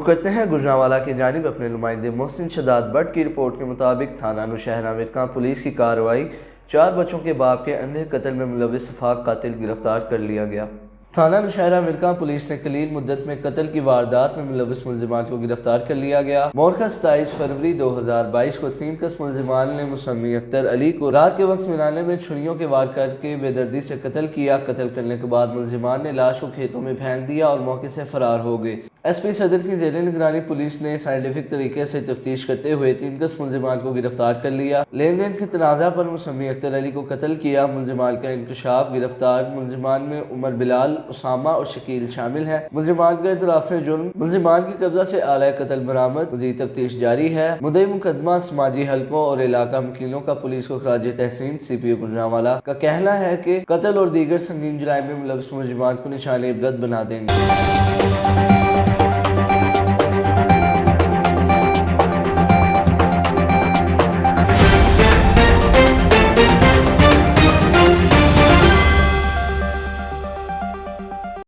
करते हैं गुजरांवाला की जानिब अपने नुमाइंदे मोहसिन शदाद भट्ट की रिपोर्ट के मुताबिक थाना नौशहरा मिरका पुलिस की कार्रवाई 4 बच्चों के बाप के अंधे कत्ल में मुलविस सफाक कातिल गिरफ्तार कर लिया गया। थाना नौशहरा मिरका पुलिस ने कलील मुद्दत में कत्ल की वारदात में मुलविस मुलजिमान को गिरफ्तार कर लिया गया। मोरखा 27 फरवरी 2022 को 3 कस मुलजिमान ने मुसम्मी अख्तर अली को रात के वक्त मिलाने में छुरियों के वार करके बेदर्दी से कत्ल किया। कत्ल करने के बाद मुलजिमान ने लाश को खेतों में फेंक दिया और मौके से फरार हो गए। SP सदर की ज़ेर निगरानी पुलिस ने साइंटिफिक तरीके से तफ्तीश करते हुए 3 कस मुलजिमान को गिरफ्तार कर लिया। लेन देन के तनाज़ा पर मुसम्मी अख्तर अली को कत्ल किया। मुलजिमान का इंकशाफ। गिरफ्तार मुलजिमान में उमर बिलाल, उसामा और शकील शामिल है। मुलजिमान का इतराफ़े जुर्म। मुलजिमान की कब्जा से आला कत्ल बरामद। मज़ीद तफ्तीश जारी है। मुद्दई मुकदमा समाजी हलकों और इलाका वकीलों का पुलिस को खराज तहसीन CPO गुजरांवाला का कहना है कि कत्ल और दीगर संगीन जुराइम में मुलविस मुलजिमान को निशाने इबरत बना देंगे।